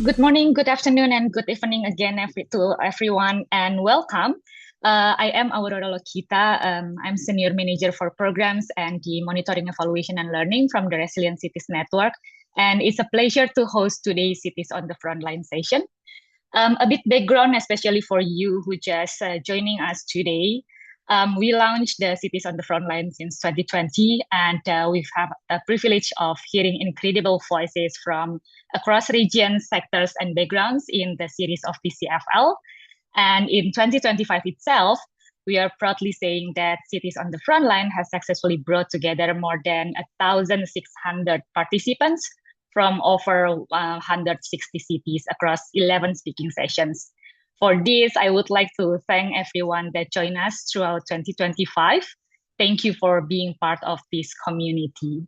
Good morning, good afternoon, and good evening again to everyone, and welcome. I am Aurora Lokita. I'm Senior Manager for Programs and the Monitoring, Evaluation, and Learning from the Resilient Cities Network. And it's a pleasure to host today's Cities on the Frontline session. A bit background, especially for you who just joining us today. We launched the Cities on the Frontline since 2020, and we've had a privilege of hearing incredible voices from across regions, sectors, and backgrounds in the series of TCFL. And in 2025 itself, we are proudly saying that Cities on the Frontline has successfully brought together more than 1,600 participants from over 160 cities across 11 speaking sessions. For this, I would like to thank everyone that joined us throughout 2025. Thank you for being part of this community.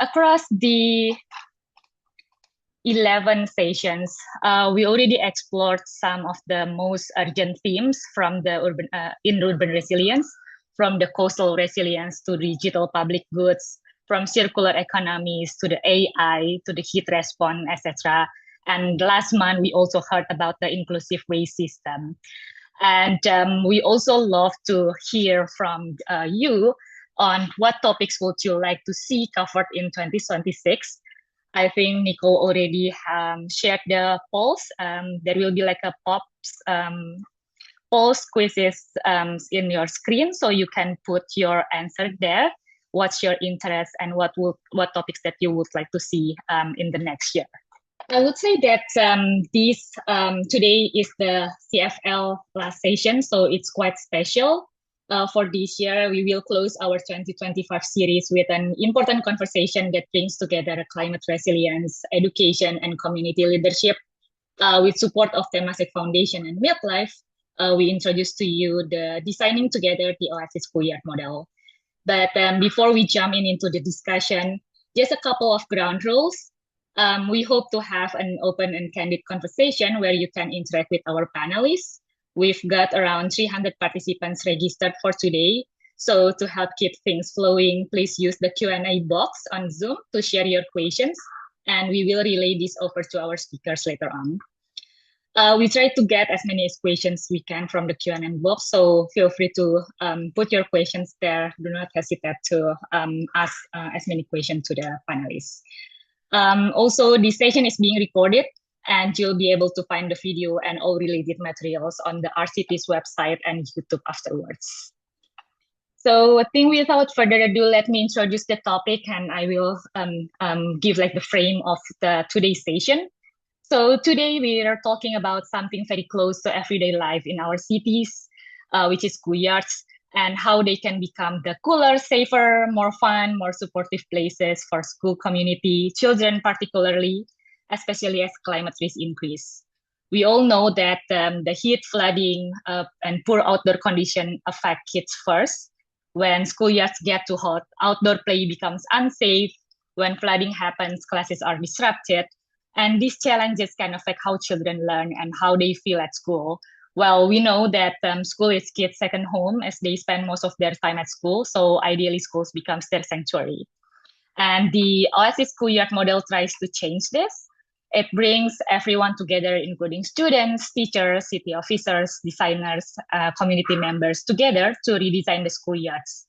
Across the 11 sessions, we already explored some of the most urgent themes from the urban resilience, from the coastal resilience to digital public goods, from circular economies to the AI to the heat response, etc. And last month, we also heard about the inclusive waste system. And we also love to hear from you on what topics would you like to see covered in 2026. I think Nicole already shared the polls. There will be like a polls quizzes in your screen, so you can put your answer there. What's your interest and what topics that you would like to see in the next year? I would say that today is the CFL last session, so it's quite special. For this year, we will close our 2025 series with an important conversation that brings together climate resilience, education, and community leadership. With support of Temasek Foundation and Midlife, we introduce to you the Designing Together the OASIS Schoolyard model. But before we jump into the discussion, just a couple of ground rules. We hope to have an open and candid conversation where you can interact with our panelists. We've got around 300 participants registered for today. So to help keep things flowing, please use the Q&A box on Zoom to share your questions, and we will relay this over to our speakers later on. We try to get as many questions we can from the Q&A box, so feel free to put your questions there. Do not hesitate to ask as many questions to the panelists. Also, this session is being recorded, and you'll be able to find the video and all related materials on the RCT's website and YouTube afterwards. So I think without further ado, let me introduce the topic, and I will give like the frame of today's session. So today we are talking about something very close to everyday life in our cities, which is schoolyards, and how they can become the cooler, safer, more fun, more supportive places for school community, children particularly, especially as climate risk increase. We all know that the heat, flooding, and poor outdoor condition affect kids first. When schoolyards get too hot, outdoor play becomes unsafe. When flooding happens, classes are disrupted. And these challenges can affect how children learn and how they feel at school. Well, we know that school is kids' second home as they spend most of their time at school. So ideally, schools becomes their sanctuary. And the OASIS Schoolyard model tries to change this. It brings everyone together, including students, teachers, city officers, designers, community members together to redesign the schoolyards.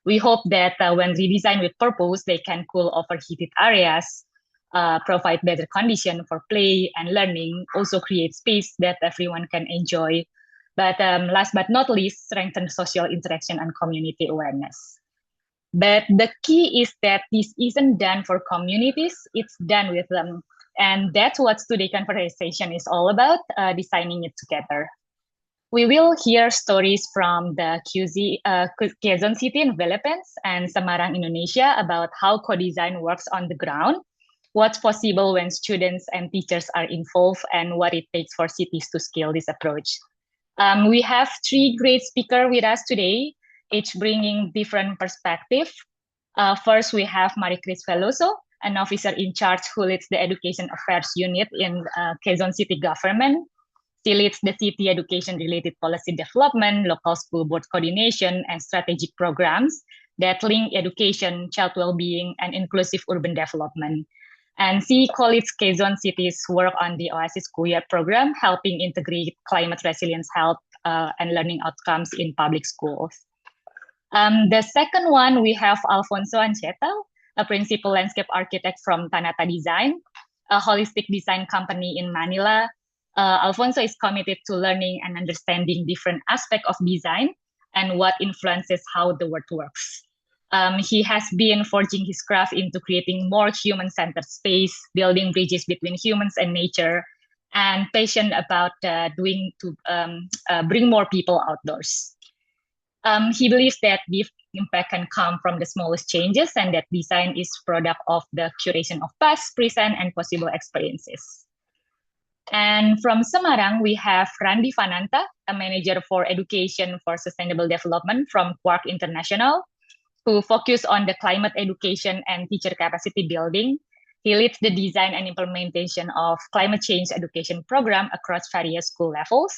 We hope that when redesigned with purpose, they can cool overheated areas, provide better condition for play and learning, also create space that everyone can enjoy. But last but not least, strengthen social interaction and community awareness. But the key is that this isn't done for communities, it's done with them. And that's what today's conversation is all about, designing it together. We will hear stories from the Quezon City in Philippines and Semarang, Indonesia about how co-design works on the ground, what's possible when students and teachers are involved, and what it takes for cities to scale this approach. We have three great speakers with us today, each bringing different perspectives. First, we have Maricris Veloso, an officer in charge who leads the Education Affairs Unit in Quezon City Government. She leads the city education-related policy development, local school board coordination, and strategic programs that link education, child well-being, and inclusive urban development. And she co-leads Quezon City's work on the OASIS Schoolyard program, helping integrate climate resilience health and learning outcomes in public schools. The second one, we have Alfonso Ancheta, a principal landscape architect from Tanata Design, a holistic design company in Manila. Alfonso is committed to learning and understanding different aspects of design and what influences how the world works. He has been forging his craft into creating more human-centered space, building bridges between humans and nature, and passionate about doing to bring more people outdoors. He believes that the impact can come from the smallest changes and that design is product of the curation of past, present, and possible experiences. And from Semarang, we have Randy Fananta, a manager for education for sustainable development from Kuark Internasional, who focus on the climate education and teacher capacity building. He leads the design and implementation of climate change education program across various school levels.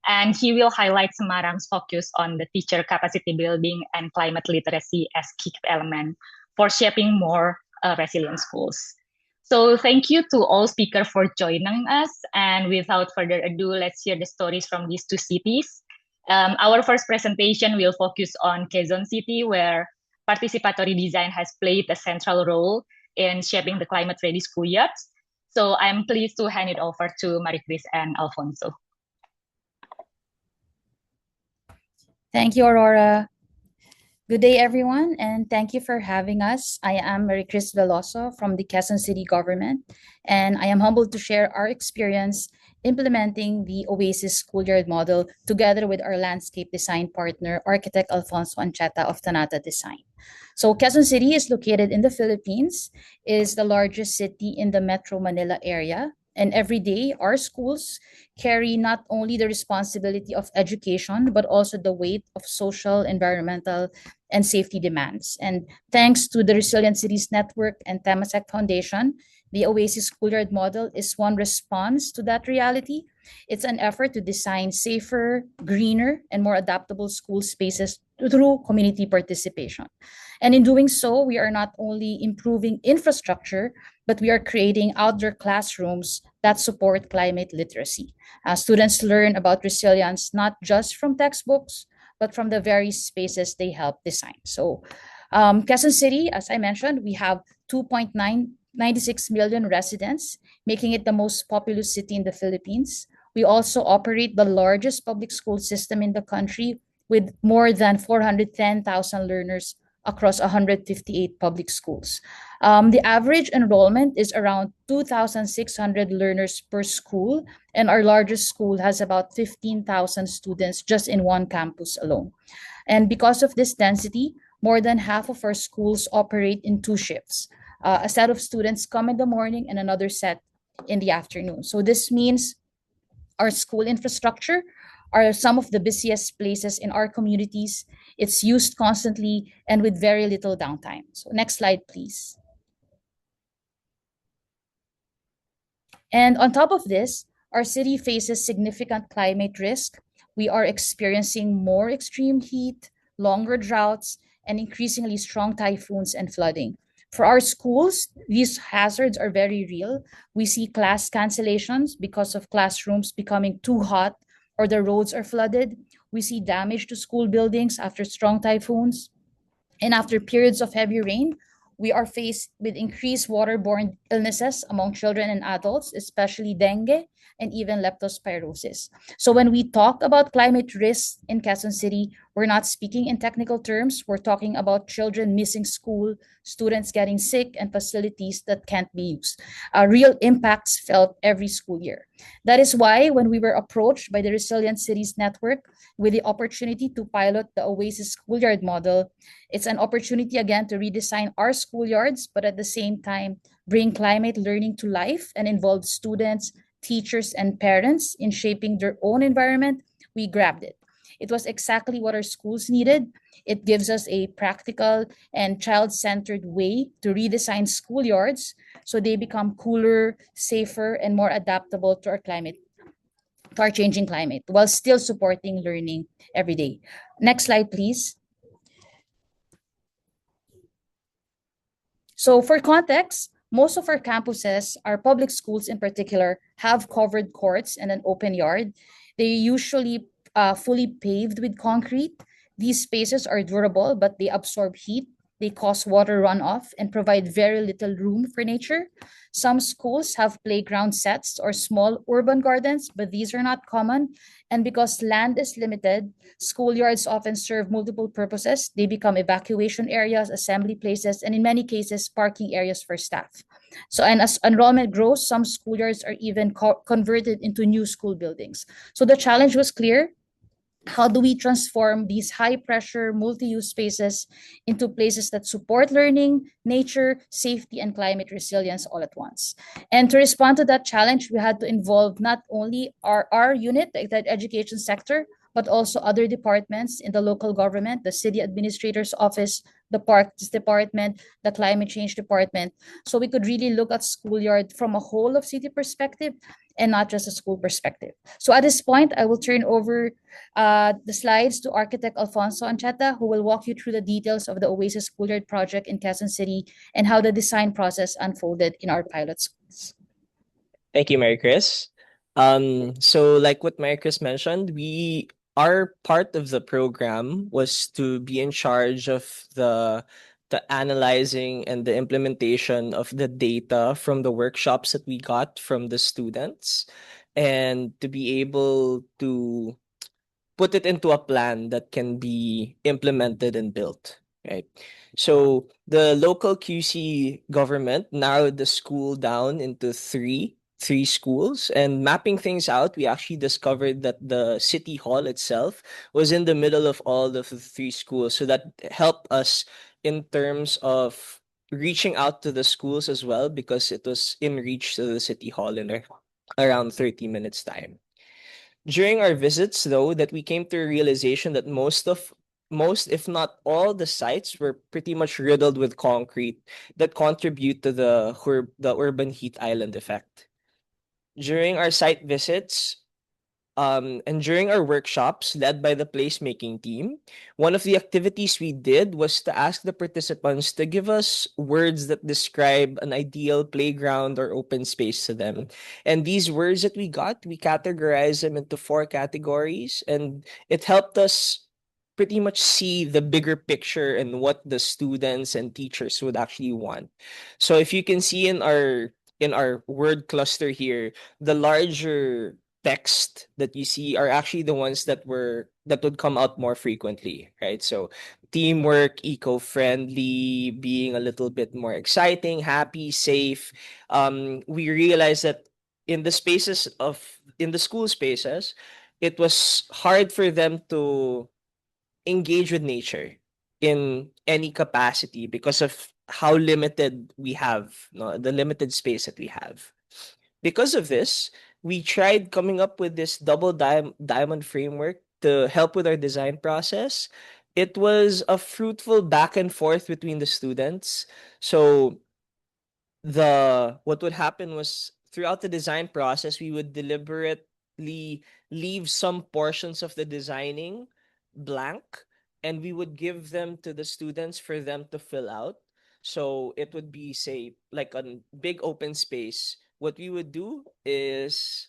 And he will highlight Semarang's focus on the teacher capacity building and climate literacy as key element for shaping more resilient schools. So thank you to all speakers for joining us. And without further ado, let's hear the stories from these two cities. Our first presentation will focus on Quezon City, where participatory design has played a central role in shaping the climate-ready schoolyards. So I'm pleased to hand it over to Maricris and Alfonso. Thank you, Aurora. Good day, everyone, and thank you for having us. I am Maricris Veloso from the Quezon City Government, and I am humbled to share our experience implementing the OASIS Schoolyard model together with our landscape design partner, architect Alfonso Ancheta of Tanata Design. So Quezon City is located in the Philippines, is the largest city in the Metro Manila area. And every day, our schools carry not only the responsibility of education, but also the weight of social, environmental, and safety demands. And thanks to the Resilient Cities Network and Temasek Foundation, the OASIS Schoolyard model is one response to that reality. It's an effort to design safer, greener, and more adaptable school spaces through community participation. And in doing so, we are not only improving infrastructure, but we are creating outdoor classrooms that support climate literacy. Students learn about resilience not just from textbooks, but from the very spaces they help design. So Quezon City, as I mentioned, we have 2.96 million residents, making it the most populous city in the Philippines. We also operate the largest public school system in the country with more than 410,000 learners across 158 public schools. The average enrollment is around 2,600 learners per school, and our largest school has about 15,000 students just in one campus alone. And because of this density, more than half of our schools operate in two shifts. A set of students come in the morning and another set in the afternoon. So this means our school infrastructure are some of the busiest places in our communities. It's used constantly and with very little downtime. So next slide, please. And on top of this, our city faces significant climate risk. We are experiencing more extreme heat, longer droughts, and increasingly strong typhoons and flooding. For our schools, these hazards are very real. We see class cancellations because of classrooms becoming too hot or the roads are flooded. We see damage to school buildings after strong typhoons. And after periods of heavy rain, we are faced with increased waterborne illnesses among children and adults, especially dengue and even leptospirosis. So when we talk about climate risks in Quezon City, we're not speaking in technical terms. We're talking about children missing school, students getting sick, and facilities that can't be used. Real impacts felt every school year. That is why when we were approached by the Resilient Cities Network with the opportunity to pilot the OASIS Schoolyard model, it's an opportunity again to redesign our schoolyards, but at the same time, bring climate learning to life and involve students, teachers, and parents in shaping their own environment. We grabbed it. It was exactly what our schools needed. It gives us a practical and child-centered way to redesign schoolyards so they become cooler, safer, and more adaptable to our to our changing climate while still supporting learning every day. Next slide, please. So for context, most of our campuses, our public schools in particular, have covered courts and an open yard. They usually fully paved with concrete. These spaces are durable, but they absorb heat. They cause water runoff and provide very little room for nature. Some schools have playground sets or small urban gardens, but these are not common. And because land is limited, schoolyards often serve multiple purposes. They become evacuation areas, assembly places, and in many cases, parking areas for staff. So, and as enrollment grows, some schoolyards are even converted into new school buildings. So the challenge was clear: how do we transform these high pressure multi-use spaces into places that support learning, nature, safety, and climate resilience all at once? And to respond to that challenge, we had to involve not only our unit, the education sector, but also other departments in the local government, the city administrator's office, the parks department, the climate change department. So we could really look at schoolyard from a whole of city perspective and not just a school perspective. So at this point, I will turn over the slides to architect Alfonso Ancheta, who will walk you through the details of the OASIS Schoolyard project in Quezon City and how the design process unfolded in our pilot schools. Thank you, Maricris. So like what Maricris mentioned, our part of the program was to be in charge of the analyzing and the implementation of the data from the workshops that we got from the students, and to be able to put it into a plan that can be implemented and built, right? So the local QC government narrowed the school down into three schools, and mapping things out, we actually discovered that the city hall itself was in the middle of all of the three schools. So that helped us in terms of reaching out to the schools as well, because it was in reach to the city hall in around 30 minutes time. During our visits, though, that we came to a realization that most, if not all, the sites were pretty much riddled with concrete that contribute to the urban heat island effect. During our site visits, and during our workshops led by the placemaking team, one of the activities we did was to ask the participants to give us words that describe an ideal playground or open space to them. And these words that we got, we categorized them into four categories, and it helped us pretty much see the bigger picture and what the students and teachers would actually want. So if you can see in our word cluster here, the larger text that you see are actually the ones that would come out more frequently, right? So teamwork, eco-friendly, being a little bit more exciting, happy, safe. We realized that in the school spaces, it was hard for them to engage with nature in any capacity because of how limited we have, no, the limited space that we have. Because of this, we tried coming up with this diamond framework to help with our design process. It was a fruitful back and forth between the students. So the what would happen was, throughout the design process, we would deliberately leave some portions of the designing blank, and we would give them to the students for them to fill out. So it would be, say, like a big open space. What we would do is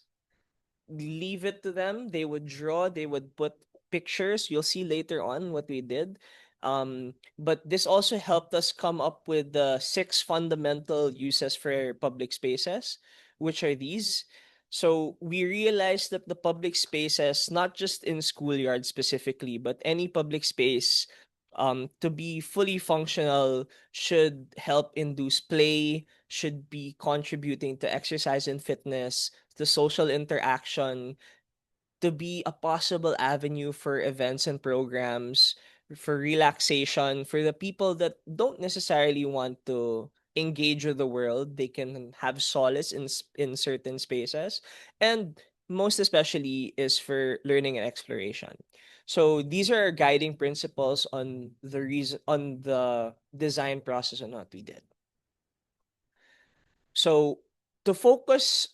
leave it to them. They would draw, they would put pictures. You'll see later on what we did. But this also helped us come up with the six fundamental uses for public spaces, which are these. So we realized that the public spaces, not just in schoolyard specifically, but any public space, to be fully functional, should help induce play, should be contributing to exercise and fitness, the social interaction, to be a possible avenue for events and programs, for relaxation, for the people that don't necessarily want to engage with the world. They can have solace in certain spaces, and most especially is for learning and exploration. So these are our guiding principles on the design process and what we did. So to focus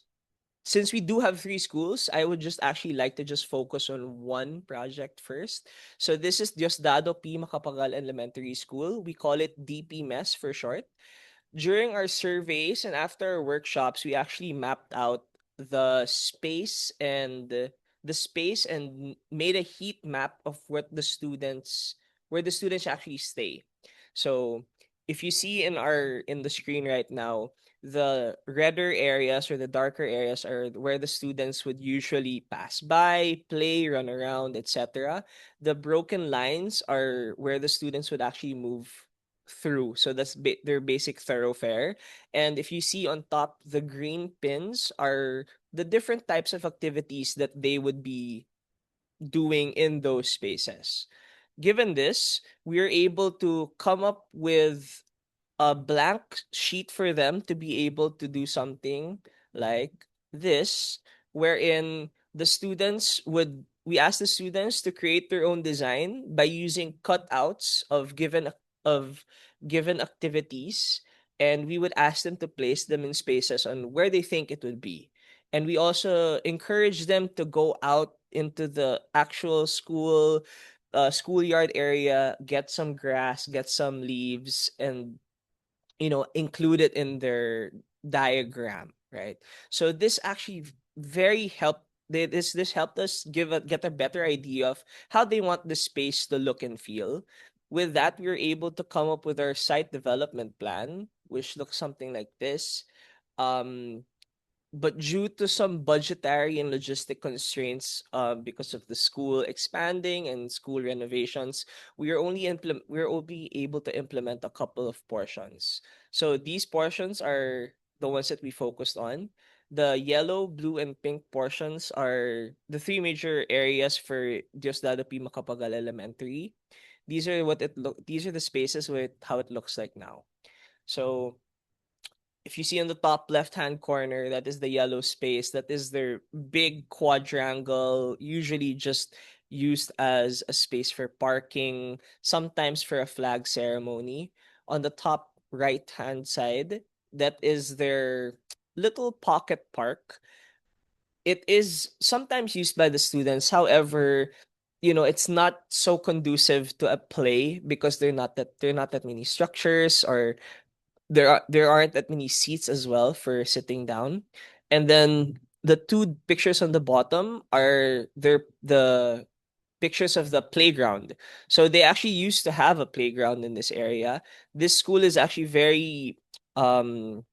since we do have three schools, I would just actually like to just focus on one project first. So this is Diosdado P. Macapagal Elementary School. We call it DPMES for short. During our surveys and after our workshops, we actually mapped out the space and made a heat map of where the students actually stay. So if you see in the screen right now, the redder areas or the darker areas are where the students would usually pass by, play, run around, etc. The broken lines are where the students would actually move through. So that's their basic thoroughfare. And if you see on top, the green pins are the different types of activities that they would be doing in those spaces. Given this, we are able to come up with a blank sheet for them to be able to do something like this, wherein we ask the students to create their own design by using cutouts of given activities, and we would ask them to place them in spaces on where they think it would be. And we also encourage them to go out into the actual schoolyard area, get some grass, get some leaves, and include it in their diagram, right? So this actually very helped this helped us get a better idea of how they want the space to look and feel. With that, we were able to come up with our site development plan, which looks something like this. um but due to some budgetary and logistic constraints, because of the school expanding and school renovations, we are only able to implement a couple of portions. So these portions are the ones that we focused on. The yellow, blue, and pink portions are the three major areas for Diosdado P. Macapagal Elementary. These are the spaces with how it looks like now. So if you see on the top left hand corner, that is the yellow space. That is their big quadrangle, usually just used as a space for parking, sometimes for a flag ceremony. On the top right hand side, that is their little pocket park. It is sometimes used by the students. However, it's not so conducive to a play because they're not that many structures, or there aren't that many seats as well for sitting down. And then the two pictures on the bottom are the pictures of the playground. So they actually used to have a playground in this area. This school is actually very um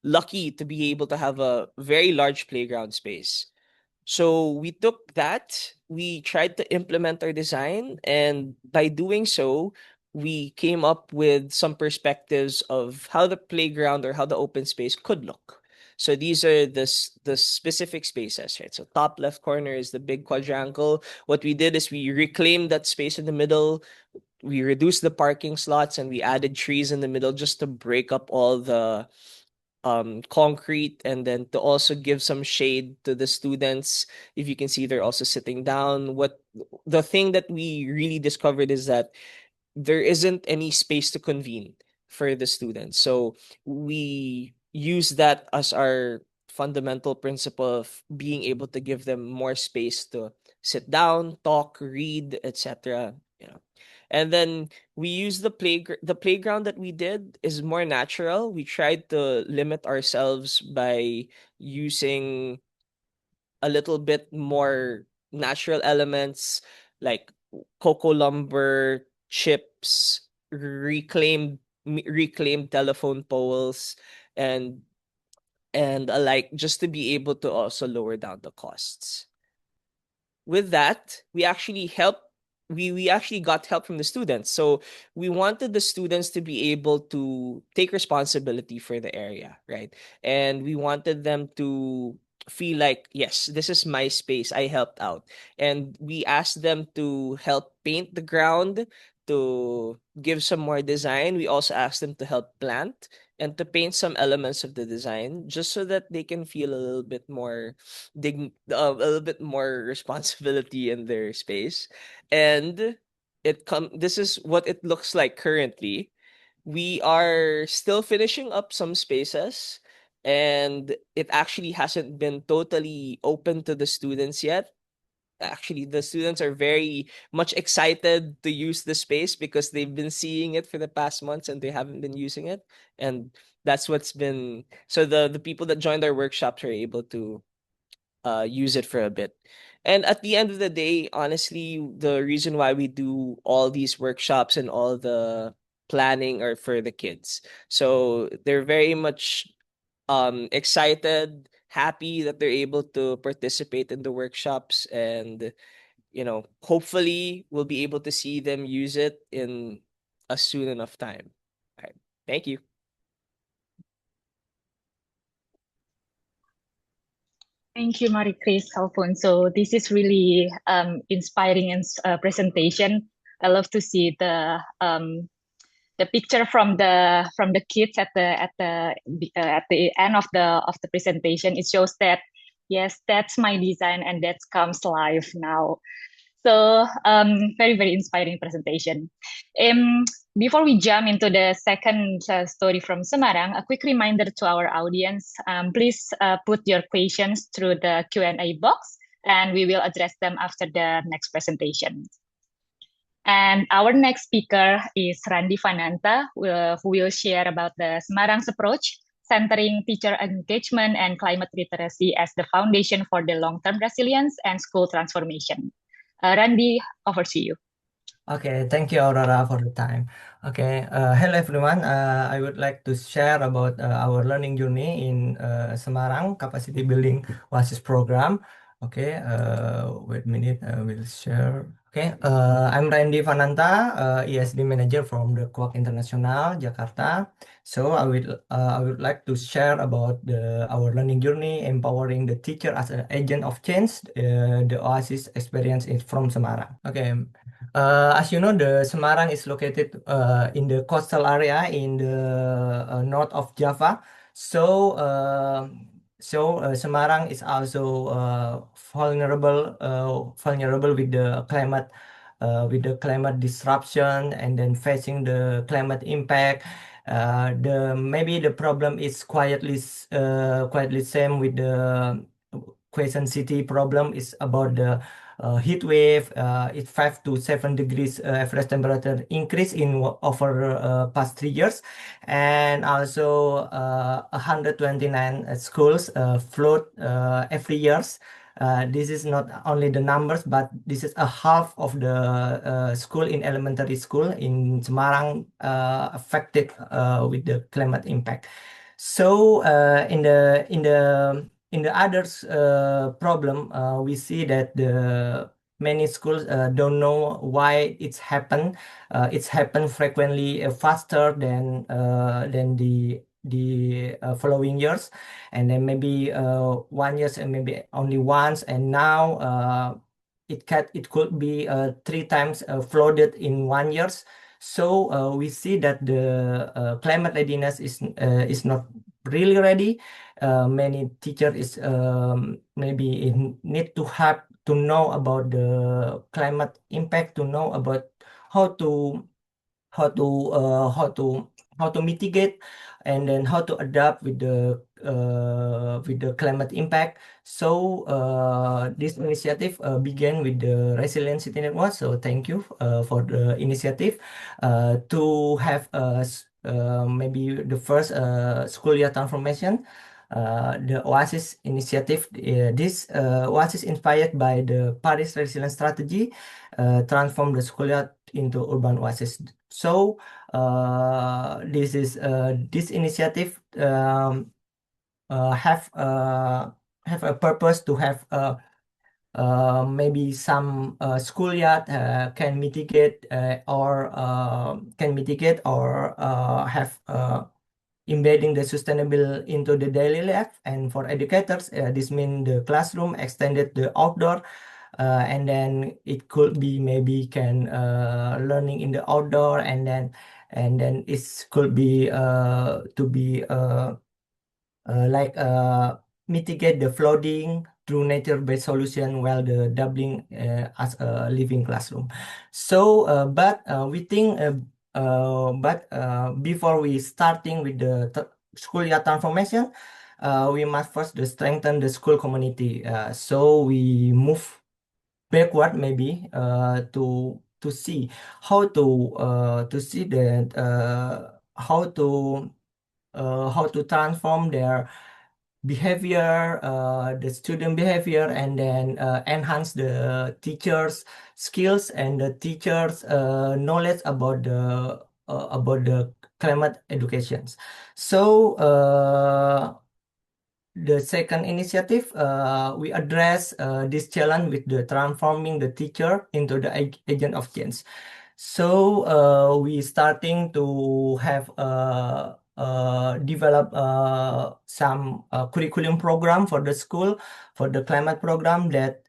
lucky to be able to have a very large playground space. So we took that, we tried to implement our design, and by doing so, we came up with some perspectives of how the playground or how the open space could look. So these are the specific spaces, right? So top left corner is the big quadrangle. What we did is we reclaimed that space in the middle. We reduced the parking slots and we added trees in the middle just to break up all the concrete, and then to also give some shade to the students. If you can see, they're also sitting down. What the thing that we really discovered is that there isn't any space to convene for the students. So we use that as our fundamental principle of being able to give them more space to sit down, talk, read, etc. And then we use the playground that we did is more natural. We tried to limit ourselves by using a little bit more natural elements like cocoa lumber, chips, reclaimed telephone poles, and alike, just to be able to also lower down the costs. With that, we actually got help from the students. So we wanted the students to be able to take responsibility for the area, right? And we wanted them to feel like, yes, this is my space, I helped out. And we asked them to help paint the ground, to give some more design. We also asked them to help plant and to paint some elements of the design, just so that they can feel a little bit more a little bit more responsibility in their space. And this is what it looks like currently. We are still finishing up some spaces, and it actually hasn't been totally open to the students yet. Actually, the students are very much excited to use the space because they've been seeing it for the past months and they haven't been using it. And that's what's been, so the people that joined our workshops are able to use it for a bit. And at the end of the day, honestly, the reason why we do all these workshops and all the planning are for the kids. So they're very much excited, happy that they're able to participate in the workshops, and hopefully we'll be able to see them use it in a soon enough time. All right. Thank you. Thank you, Maricris, Alfonso. This is really inspiring and presentation. I love to see the picture from the kids at the end of the presentation. It shows that yes, that's my design and that comes live now. So very, very inspiring presentation. Before we jump into the second story from Semarang, a quick reminder to our audience, please put your questions through the Q&A box and we will address them after the next presentation. And our next speaker is Randy Fananta, who will share about the Semarang's approach, centering teacher engagement and climate literacy as the foundation for the long-term resilience and school transformation. Randy, over to you. Okay, thank you, Aurora, for the time. Okay, hello everyone. I would like to share about our learning journey in Semarang Capacity Building OASIS program. Okay, wait a minute, I will share. Okay, I'm Randy Fananta, ESD manager from the Kuark Internasional, Jakarta. So I would like to share about our learning journey, empowering the teacher as an agent of change, the OASIS experience from Semarang. Okay. As you know, the Semarang is located in the coastal area in the north of Java. So, Semarang is also vulnerable with the climate disruption, and then facing the climate impact. Maybe the problem is quietly same with the Quezon City problem is about the heat wave. It's 5 to 7 degrees average temperature increase in over past 3 years, and also 129 schools flood every years. This is not only the numbers, but this is a half of the school in elementary school in Semarang affected with the climate impact. So in the others problem, we see that the many schools don't know why it's happened. It's happened frequently faster than the following years, and then maybe 1 year and maybe only once, and now it could be 3 times flooded in 1 year. So we see that the climate readiness is not really ready. Many teachers is maybe need to have to know about the climate impact, to know about how to how to how to mitigate, and then how to adapt with the climate impact. So this initiative began with the Resilient City Network. So thank you for the initiative to have maybe the first schoolyard transformation. The OASIS initiative. This OASIS inspired by the Paris Resilience Strategy, transform the schoolyard into urban oasis. So this initiative have a purpose to have maybe some schoolyard can mitigate or have embedding the sustainable into the daily life. And for educators, this means the classroom extended the outdoor, and then it could be maybe can learning in the outdoor, and then it could be to be like mitigate the flooding through nature-based solution, while the doubling as a living classroom. So we think before we starting with the schoolyard transformation, we must first strengthen the school community. So we move backward maybe to see how to see that how to transform their behavior, the student behavior, and then enhance the teachers' skills and the teachers' knowledge about the climate educations. So the second initiative, we address this challenge with the transforming the teacher into the agent of change. So we starting to have develop some curriculum program for the school, for the climate program that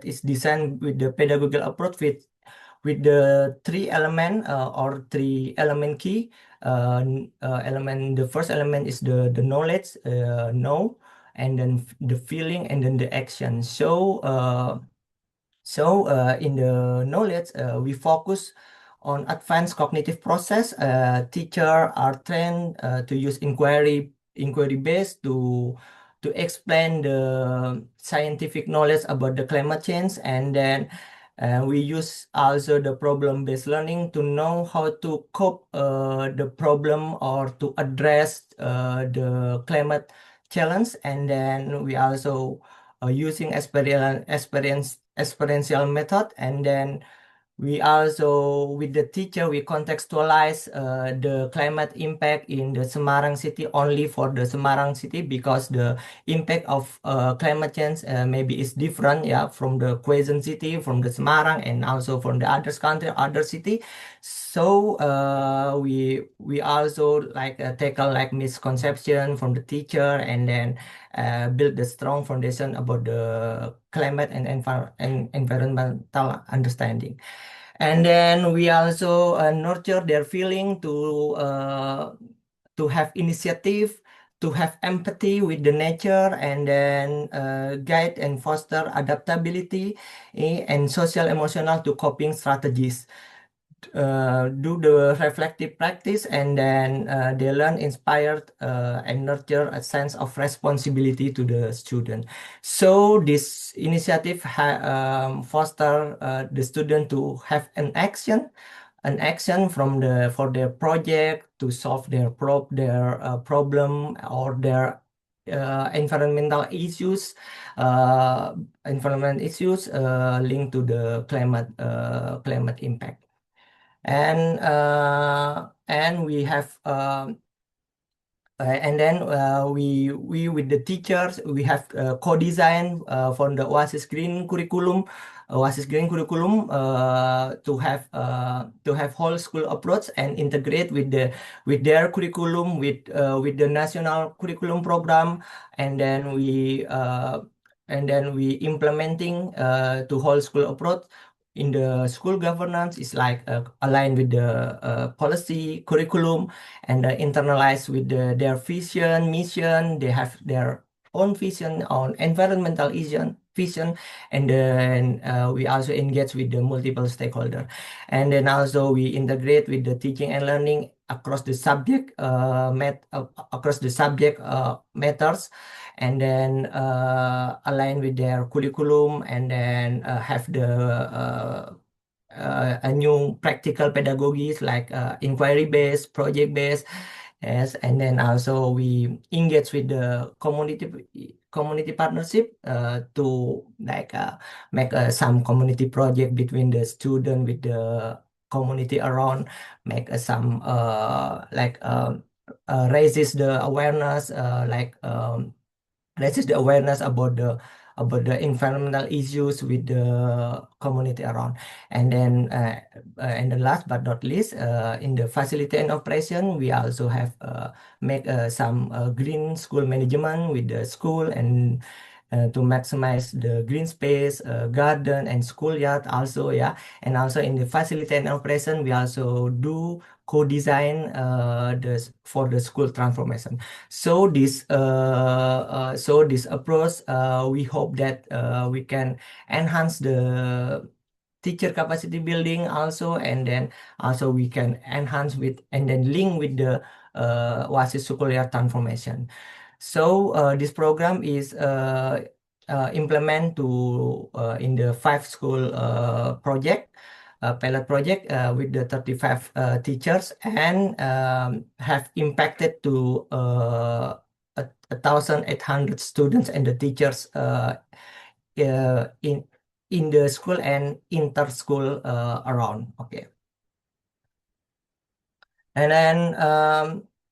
is designed with the pedagogical approach with the three element or three element key element. The first element is the knowledge, know, and then the feeling, and then the action. So in the knowledge, we focus on advanced cognitive process. Teacher are trained to use inquiry based to explain the scientific knowledge about the climate change, and then we use also the problem-based learning to know how to cope the problem or to address the climate challenge. And then we also using experiential method, and then we also, with the teacher, we contextualize the climate impact in the Semarang city only for the Semarang city, because the impact of climate change maybe is different, yeah, from the Quezon city, from the Semarang, and also from the other country, other city. So we also like tackle like misconception from the teacher, and then build the strong foundation about the climate and environmental understanding. And then we also nurture their feeling to have initiative, to have empathy with the nature, and then guide and foster adaptability and social emotional to coping strategies. Do the reflective practice, and then they learn inspired and nurture a sense of responsibility to the student. So this initiative foster the student to have an action from for their project to solve their problem or their environmental issues linked to the climate impact. And we have and then we with the teachers, we have co-design for the OASIS Green Curriculum, to have whole school approach and integrate with their curriculum with the national curriculum program. And then we implementing to whole school approach in the school governance is like aligned with the policy curriculum, and internalize with their vision, mission. They have their own vision on environmental vision, and then we also engage with the multiple stakeholder, and then also we integrate with the teaching and learning across the subject matters, and then align with their curriculum, and then have a new practical pedagogies like inquiry-based, project-based. Yes, and then also we engage with the community partnership to like make some community project between the student with the community around, make some raises the awareness raises the awareness about the environmental issues with the community around. And then last but not least, in the facility and operation, we also have make some green school management with the school, and to maximize the green space, garden and schoolyard also, yeah. And also in the facility and operation, we also do co-design for the school transformation. So this approach, we hope that we can enhance the teacher capacity building also, and then also we can enhance with and then link with the OASIS Schoolyard transformation. So this program is implement to in the 5 school project, pilot project with the 35 teachers, and have impacted to 1,800 students and the teachers in the school and inter school around. Okay. And then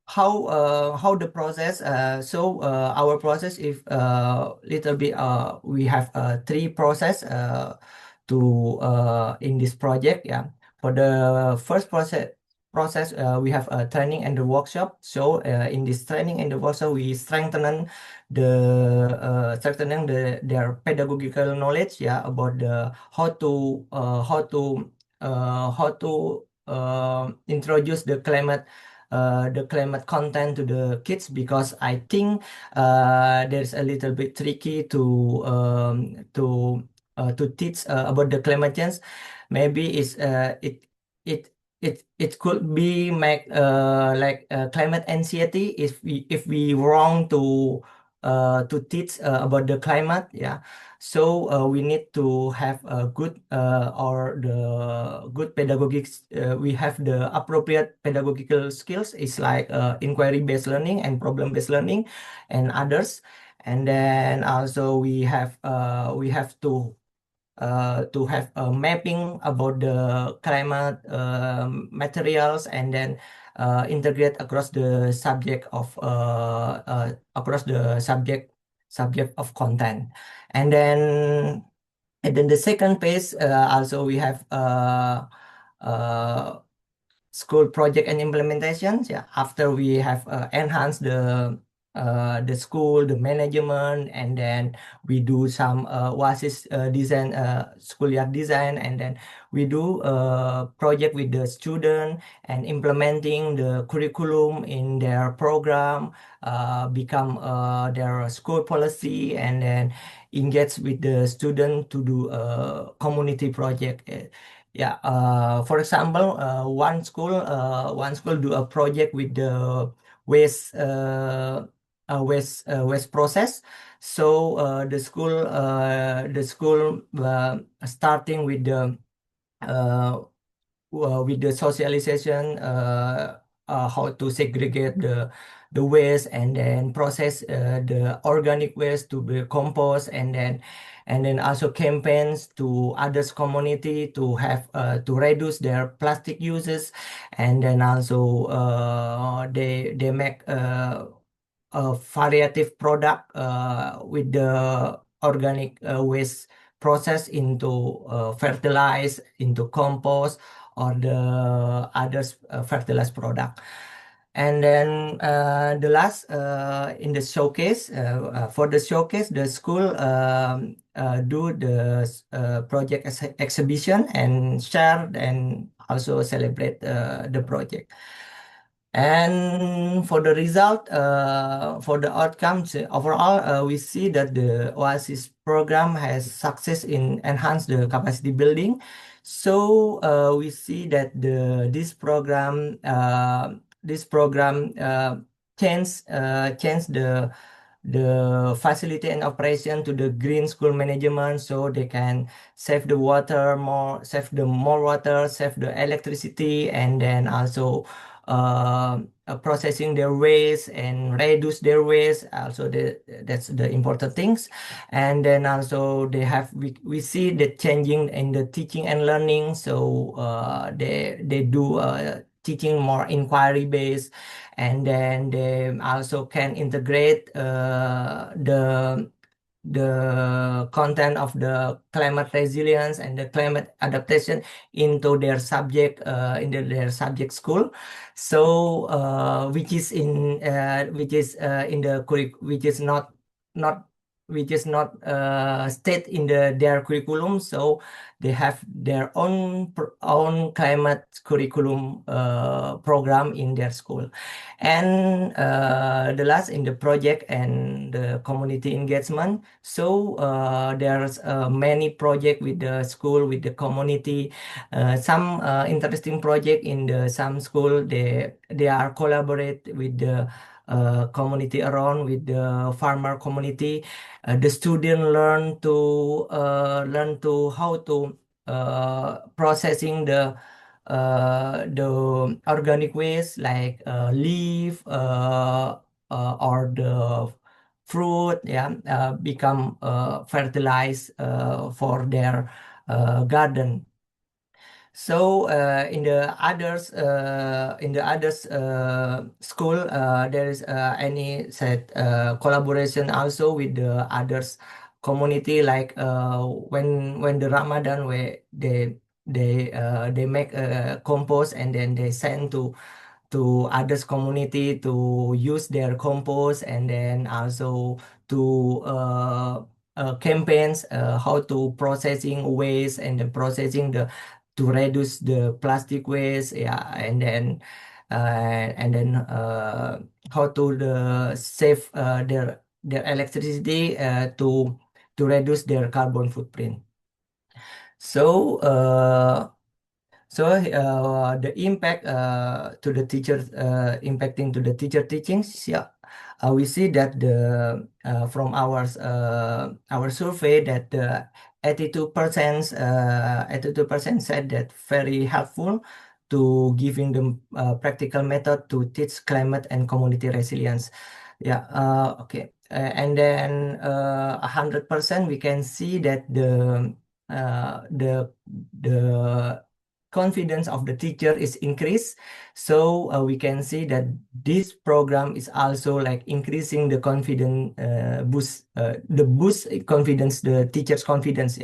how the process? So our process is little bit. We have 3 process to in this project. Yeah. For the first process we have a training and the workshop. So in this training and the workshop, we strengthening their pedagogical knowledge. Yeah, about the how to introduce the climate content to the kids, because I think there's a little bit tricky to teach about the climate change. Maybe it could be make like climate anxiety if we wrong to teach about the climate. Yeah. So we need to have a good or the good pedagogic. We have the appropriate pedagogical skills. It's like inquiry-based learning and problem-based learning, and others. And then also we have to have a mapping about the climate materials, and then integrate across the subject of content. And then the second phase, also we have school project and implementations. Yeah, after we have enhanced the school, the management, and then we do some OASIS design, schoolyard design, and then we do a project with the student and implementing the curriculum in their program, become their school policy, and then engage with the student to do a community project. Yeah. For example, one school do a project with the waste process. So the school starting with the socialization, how to segregate the waste, and then process the organic waste to be compost, and then also campaigns to others community to have to reduce their plastic uses, and then also they make a variative product with the organic waste process into fertilize, into compost, or the others fertilized product. And then the last in the showcase, for the showcase, the school do the project exhibition and share and also celebrate the project. And for the result, for the outcomes, overall, we see that the OASIS program has success in enhance the capacity building. So we see that this program change the facility and operation to the green school management, so they can save the water save more water, save the electricity, and then also processing their waste and reduce their waste. Also, that's the important things. And then also we see the changing in the teaching and learning. So they do teaching more inquiry based, and then they also can integrate the content of the climate resilience and the climate adaptation into their subject their subject school. So which is in the which is not state in their curriculum. So they have their own climate curriculum program in their school. And the last in the project and the community engagement. So there's many project with the school, with the community. Some interesting project in some school, they are collaborate with the community around, with the farmer community. The student learn to how to processing the organic waste like leaf or the fruit, become fertilized for their garden. So in the others school, there is any said collaboration also with the others community, like when the Ramadan, where they make a compost and then they send to others community to use their compost, and then also to campaigns how to processing waste and then processing to reduce the plastic waste, how to save their electricity to reduce their carbon footprint. So the impact to the teachers, impacting to the teacher teachings, we see that from our survey that 82% said that very helpful to giving them practical method to teach climate and community resilience. Okay. And then 100% we can see that the confidence of the teacher is increased. So we can see that this program is also like increasing the confidence, boost confidence, the teacher's confidence.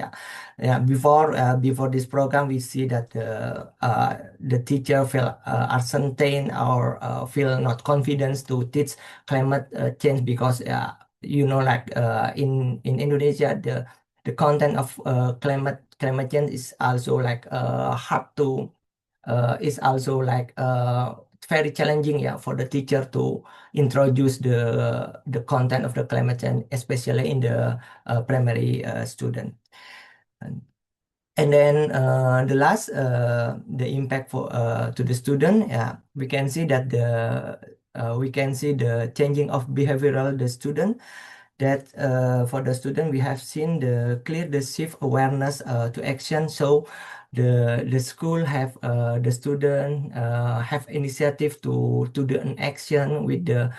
Before this program, we see that the teacher feel uncertain or feel not confident to teach climate change, because like in Indonesia, the content of climate change is also like hard to is also like very challenging for the teacher to introduce the content of the climate change, especially in the primary student. And then the last the impact for to the student, we can see that the changing of behavioral the student, that for the student we have seen the shift awareness to action. So the school have the student have initiative to do an action with the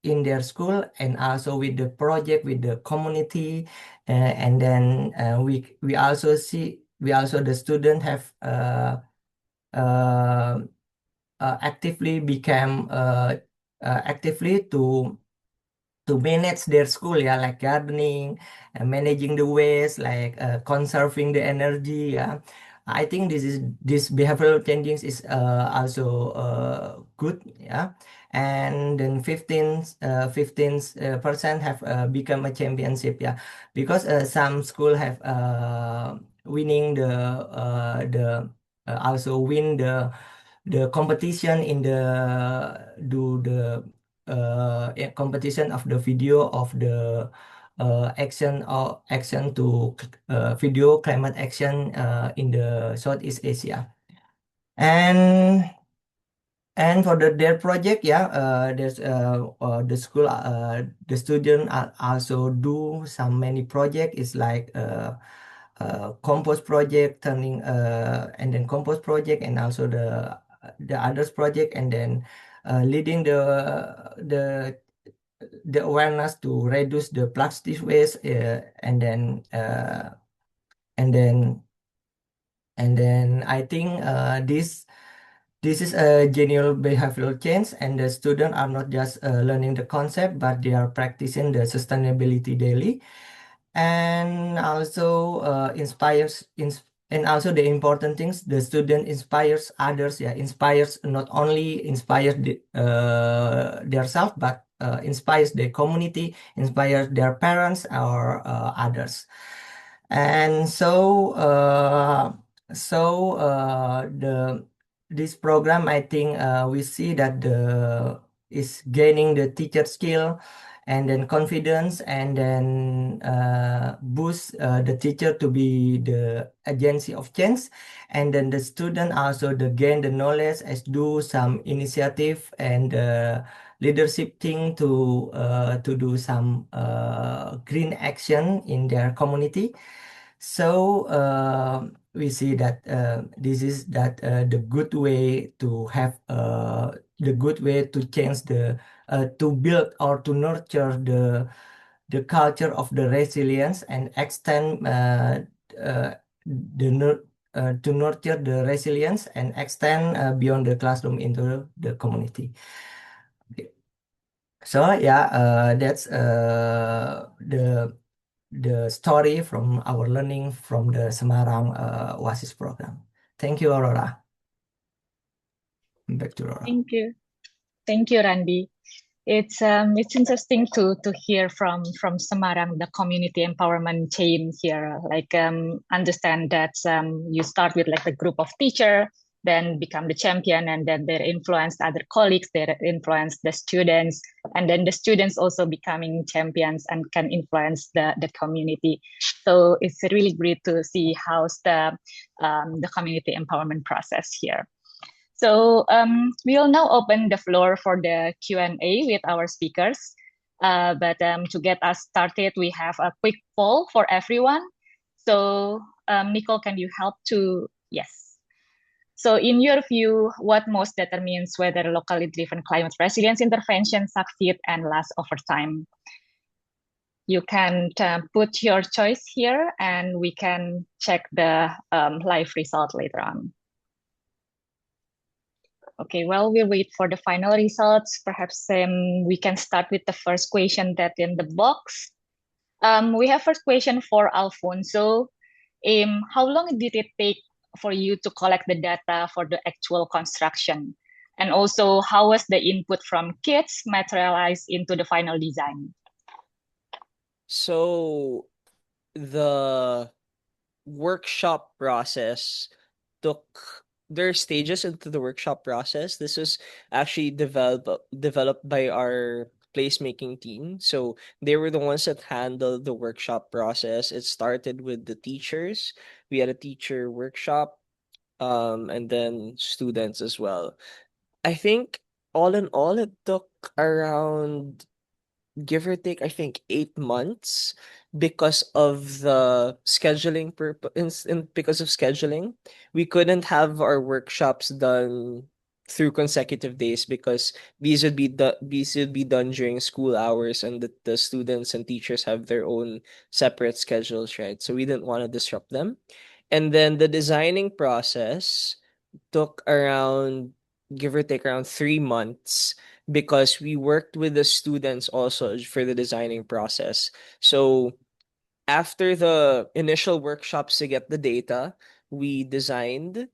in their school, and also with the project with the community, and then we also the student have actively become actively to manage their school, like gardening, managing the waste, like conserving the energy. I think this behavioral changes is also good. And then 15% have become a championship, because some school have winning also win the competition in the competition of the video of the action to video climate action in the Southeast Asia. And for their project, there's the school, the student also do some many project. It's like compost project, turning and then compost project, and also the others project, and then leading the awareness to reduce the plastic waste, and then I think this is a genuine behavioral change, and the students are not just learning the concept, but they are practicing the sustainability daily, and also and also the important things, the student inspires others, inspires not only inspires their self, but inspires the community, inspires their parents or others. And so this program, I think we see that is gaining the teacher skill, and then confidence, and then boost the teacher to be the agency of change, and then the student also the gain the knowledge as do some initiative and leadership thing to do some green action in their community. So we see that this is that the good way to have the good way to change the to build or to nurture the culture of the resilience and extend to nurture the resilience and extend beyond the classroom into the community. Okay. So yeah, that's the story from our learning from the Semarang OASIS program. Thank you, Aurora. Back to Aurora. Thank you, Randy. It's interesting to hear from Semarang, the community empowerment team here. Like understand that you start with like a group of teacher, then become the champion, and then they influence other colleagues, they influence the students, and then the students also becoming champions and can influence the community. So it's really great to see how's the community empowerment process here. So we'll now open the floor for the Q&A with our speakers. But to get us started, we have a quick poll for everyone. So Nicole, can you help to, yes. So in your view, what most determines whether locally driven climate resilience interventions succeed and last over time? You can put your choice here and we can check the live result later on. Okay, well, we'll wait for the final results. Perhaps we can start with the first question that in the box. We have first question for Alfonso. How long did it take for you to collect the data for the actual construction? And also, how was the input from kids materialized into the final design? So the workshop process took there are stages into the workshop process. This was actually developed by our placemaking team. So they were the ones that handled the workshop process. It started with the teachers. We had a teacher workshop, and then students as well. I think all in all, it took around, give or take, I think 8 months because of the scheduling because of scheduling. We couldn't have our workshops done through consecutive days because these would be done during school hours, and the students and teachers have their own separate schedules, right? So we didn't want to disrupt them. And then the designing process took around, give or take, around 3 months because we worked with the students also for the designing process. So after the initial workshops to get the data, we designed,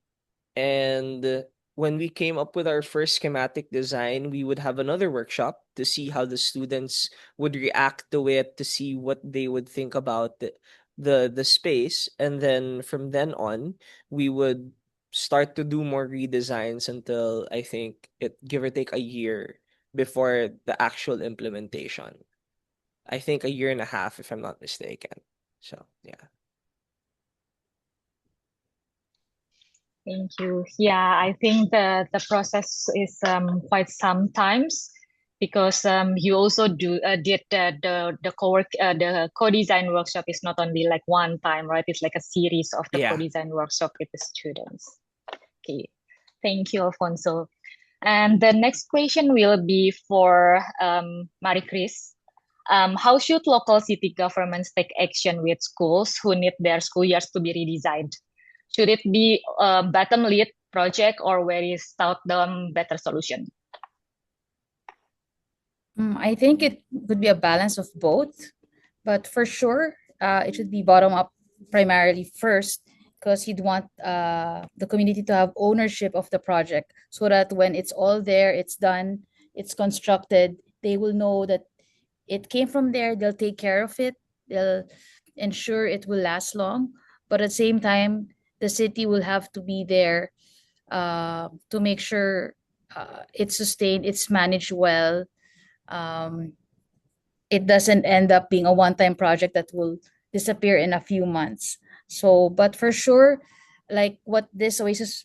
and when we came up with our first schematic design, we would have another workshop to see how the students would react to it, to see what they would think about the space. And then from then on, we would start to do more redesigns until I think it, give or take, a year before the actual implementation. I think a year and a half, if I'm not mistaken. So yeah. Thank you. Yeah, I think the process is quite sometimes because you also did the co-design workshop is not only like one time, right? It's like a series of the Yeah. co-design workshop with the students. Okay, thank you, Alfonso. And the next question will be for Maricris. How should local city governments take action with schools who need their schoolyards to be redesigned? Should it be a bottom-lit project or very top-down better solution? I think it could be a balance of both, but for sure, it should be bottom up primarily first, because you'd want the community to have ownership of the project so that when it's all there, it's done, it's constructed, they will know that it came from there, they'll take care of it, they'll ensure it will last long. But at the same time, the city will have to be there to make sure it's sustained, it's managed well, um, it doesn't end up being a one-time project that will disappear in a few months. So, but for sure, like what this Oasis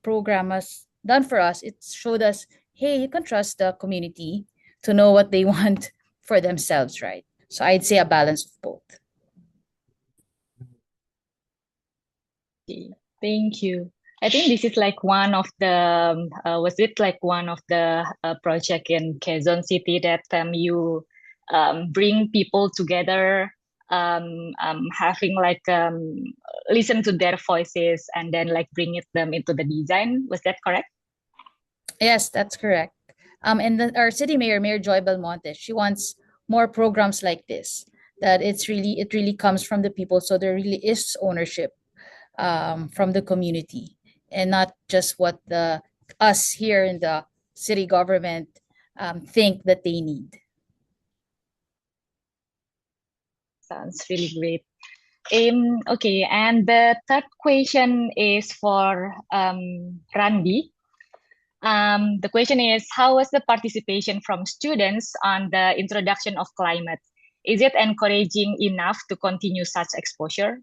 program has done for us, it showed us, hey, you can trust the community to know what they want for themselves, right? So I'd say a balance of both. Okay, thank you. I think this is like one of the was it like one of the project in Quezon City that you bring people together, having like listen to their voices and then like bring them into the design. Was that correct? Yes, that's correct. And our city mayor, Mayor Joy Belmonte, she wants more programs like this. That it really comes from the people, so there really is ownership from the community, and not just what the us here in the city government think that they need. Sounds really great. Okay, and the third question is for Randy. The question is, how was the participation from students on the introduction of climate? Is it encouraging enough to continue such exposure?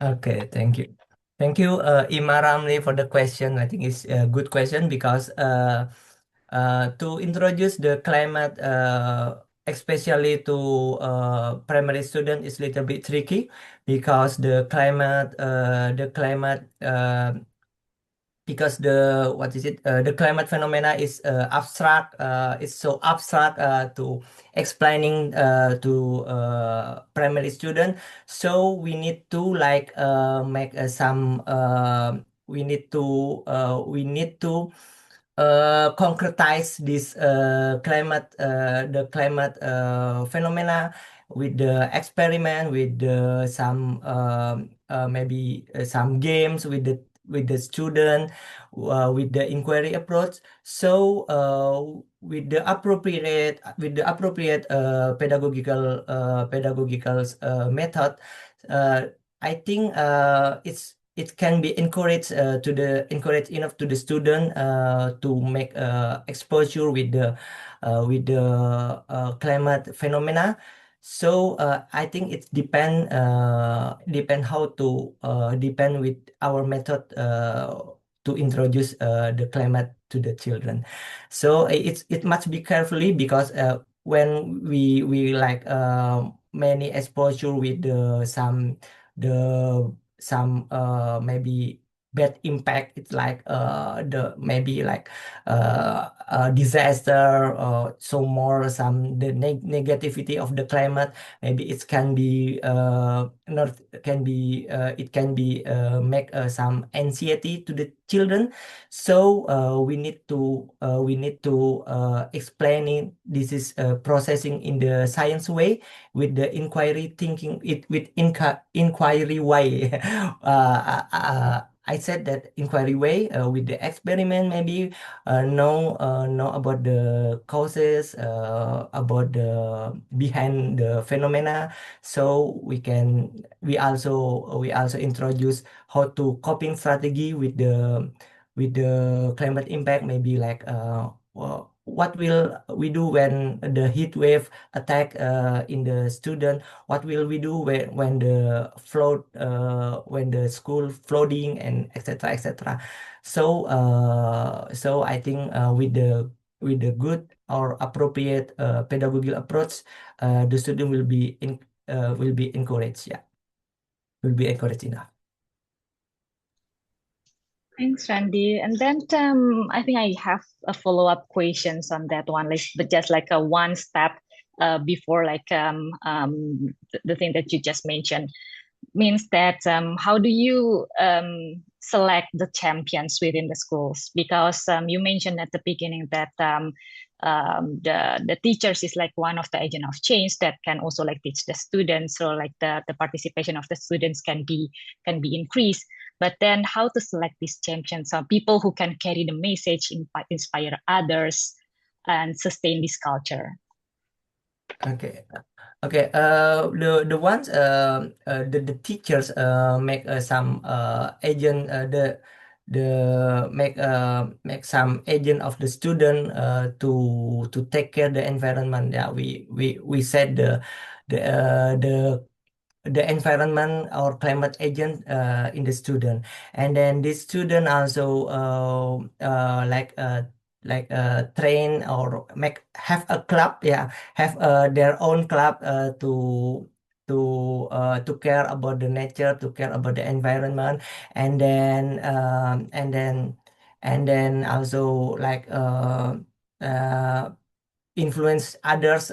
Okay, thank you. Thank you, Ima Ramli, for the question. I think it's a good question because to introduce the climate, especially to primary student, is a little bit tricky because because the climate phenomena is abstract. It's so abstract to explaining to primary student. So we need to like make some. We need to concretize this the climate phenomena with the experiment, with some maybe some games with the student, with the inquiry approach. So with the appropriate pedagogical method, I think it can be encouraged encouraged enough to the student to make exposure with the climate phenomena. So I think it depend how to depend with our method to introduce the climate to the children. So it must be carefully because when we like many exposure with some maybe bad impact, it's like the maybe like disaster or so more some the negativity of the climate. Maybe it can be not can be it can be make some anxiety to the children. So we need to explaining this is processing in the science way, with the inquiry thinking it with inquiry way. I said that inquiry way with the experiment, maybe know about the causes, about the behind the phenomena. So we also introduce how to coping strategy with the climate impact, maybe like what will we do when the heat wave attack in the student? What will we do when the flood when the school flooding and etc etc. So so I think with the good or appropriate pedagogical approach, the student will be encouraged. Yeah, will be encouraged enough. Thanks, Randy. And then I think I have a follow-up questions on that one, like but just like a one step before like the thing that you just mentioned means that how do you select the champions within the schools? Because you mentioned at the beginning that the teachers is like one of the agent of change that can also like teach the students, so like the participation of the students can be increased. But then how to select these champions, some people who can carry the message, inspire others, and sustain this culture? Okay. Okay, the ones the teachers make some agent make some agent of the student to take care the environment. Yeah, we said the environment or climate agent in the student, and then this student also train or have a club, yeah, have their own club to care about the nature, to care about the environment, and then also uh, influence others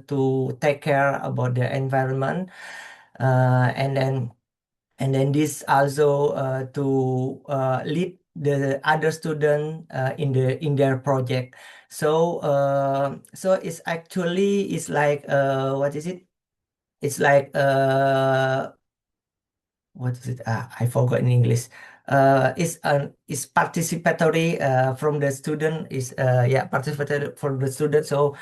to take care about the environment, uh, and then this also to lead the other student in their project. So it's actually it's like what is it? It's like what is it? I forgot in English. Is participatory from the student, is yeah, participatory from the student. So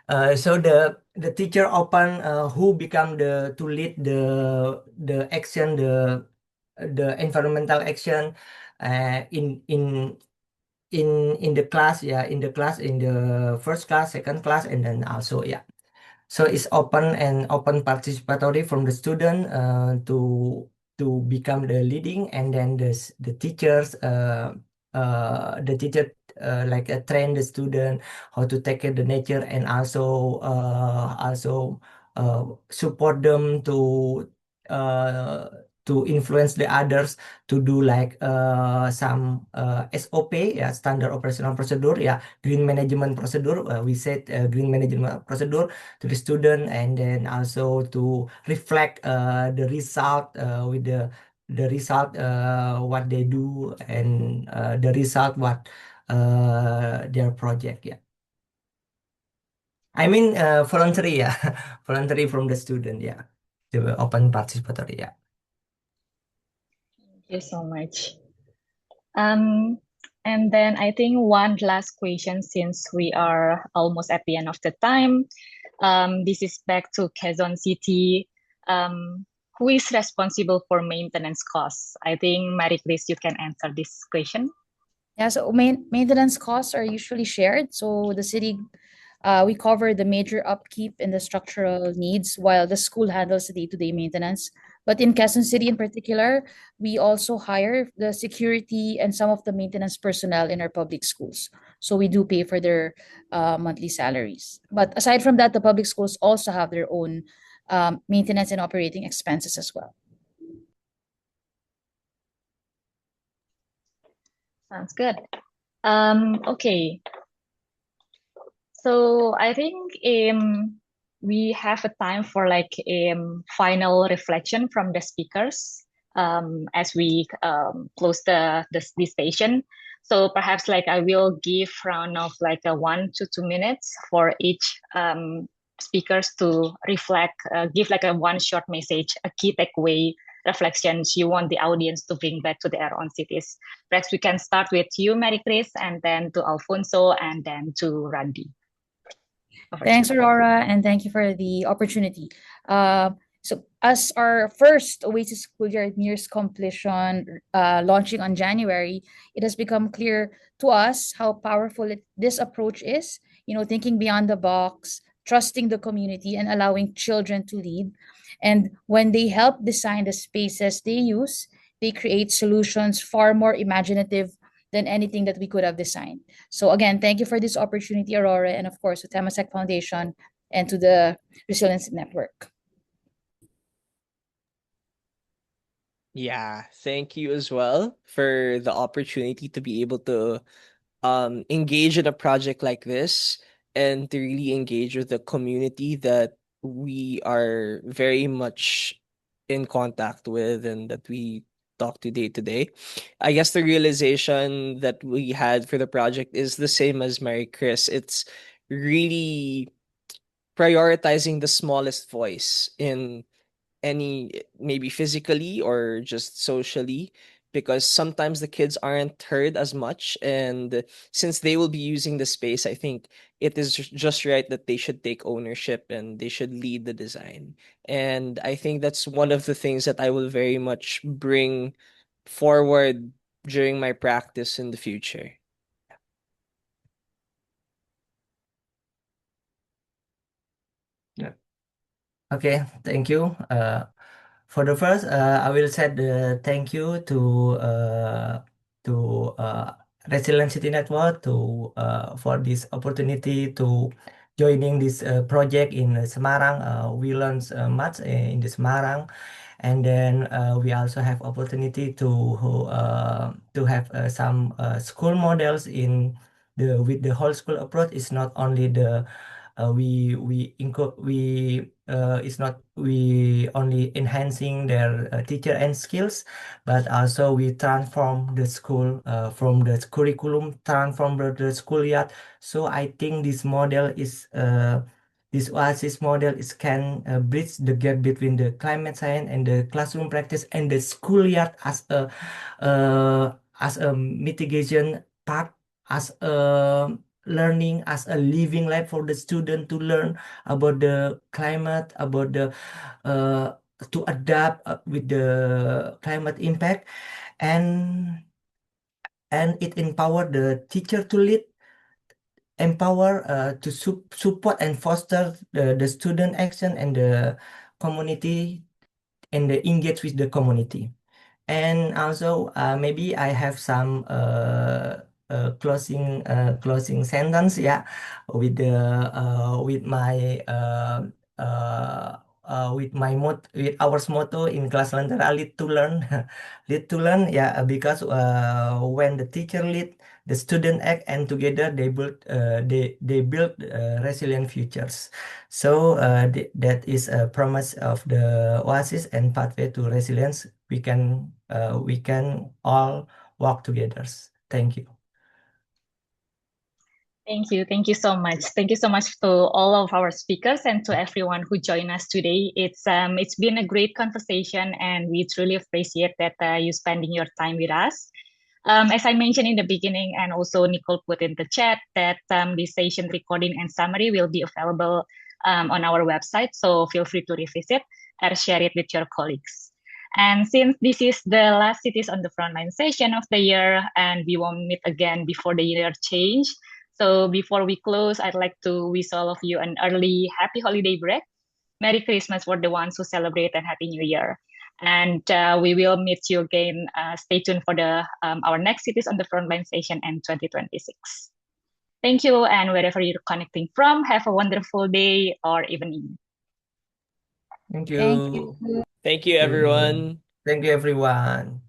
the teacher open who become the to lead the action, the environmental action in the class, yeah, in the class, in the first class, second class, and then also, yeah. So it's open and open participatory from the student to become the leading, and then the teachers train the student how to take care the nature, and also support them uh, to influence the others to do like some SOP, yeah, standard operational procedure, yeah, green management procedure. We said green management procedure to the student, and then also to reflect the result with the result what they do, and the result what their project, yeah. I mean voluntary, yeah. Voluntary from the student, yeah. The open participatory, yeah. Thank you so much. And then I think one last question, since we are almost at the end of the time. This is back to Quezon City. Who is responsible for maintenance costs? I think Maricris, you can answer this question. Yeah, so maintenance costs are usually shared. So the city, we cover the major upkeep and the structural needs, while the school handles the day-to-day maintenance. But in Quezon City in particular, we also hire the security and some of the maintenance personnel in our public schools. So we do pay for their monthly salaries. But aside from that, the public schools also have their own maintenance and operating expenses as well. Sounds good. Okay. So I think we have a time for like final reflection from the speakers as we close this session. So perhaps like I will give round of like a 1 to 2 minutes for each speakers to reflect, give like a one short message, a key takeaway reflections you want the audience to bring back to their own cities. Perhaps we can start with you, Maricris, and then to Alfonso, and then to Randy. Thanks, Aurora, and thank you for the opportunity. So, as our first OASIS Schoolyard nears completion, launching on January, it has become clear to us how powerful this approach is. Thinking beyond the box, trusting the community, and allowing children to lead. And when they help design the spaces they use, they create solutions far more imaginative than anything that we could have designed. So again, thank you for this opportunity, Aurora, and of course to Temasek Foundation and to the Resilience Network. Yeah, thank you as well for the opportunity to be able to engage in a project like this, and to really engage with the community that we are very much in contact with and that we talk to day. I guess the realization that we had for the project is the same as Mary Chris. It's really prioritizing the smallest voice in any, maybe physically or just socially, because sometimes the kids aren't heard as much, and since they will be using the space, I think it is just right that they should take ownership and they should lead the design. And I think that's one of the things that I will very much bring forward during my practice in the future. Okay, thank you. For the first, I will say the thank you to Resilient City Network for this opportunity to joining this project in Semarang. We learned much in the Semarang, and then we also have opportunity to have some school models in the with the whole school approach. It's not only the it's not we only enhancing their teacher and skills, but also we transform the school from the curriculum, transform the schoolyard. So I think this model is this OASIS model is can bridge the gap between the climate science and the classroom practice and the schoolyard as a mitigation part, as a learning, as a living lab for the student to learn about the climate, about the to adapt with the climate impact, and it empower the teacher to lead, empower to support and foster the student action and the community, and the engage with the community. And also, maybe I have some closing sentence, yeah, with the with our motto in class Lantera, lead to learn, lead to learn, yeah, because when the teacher lead, the student act, and together they build resilient futures. So that is a promise of the OASIS and pathway to resilience. We can all work together. Thank you. Thank you. Thank you so much. Thank you so much to all of our speakers and to everyone who joined us today. It's been a great conversation, and we truly appreciate that you spending your time with us. As I mentioned in the beginning, and also Nicole put in the chat, that this session recording and summary will be available on our website. So feel free to revisit or share it with your colleagues. And since this is the last Cities on the Frontline session of the year, and we won't meet again before the year change, so before we close, I'd like to wish all of you an early happy holiday break. Merry Christmas for the ones who celebrate, and Happy New Year. And we will meet you again. Stay tuned for our next Cities on the Frontline session in 2026. Thank you, and wherever you're connecting from, have a wonderful day or evening. Thank Thank you. you. Thank you, everyone. Thank you, everyone.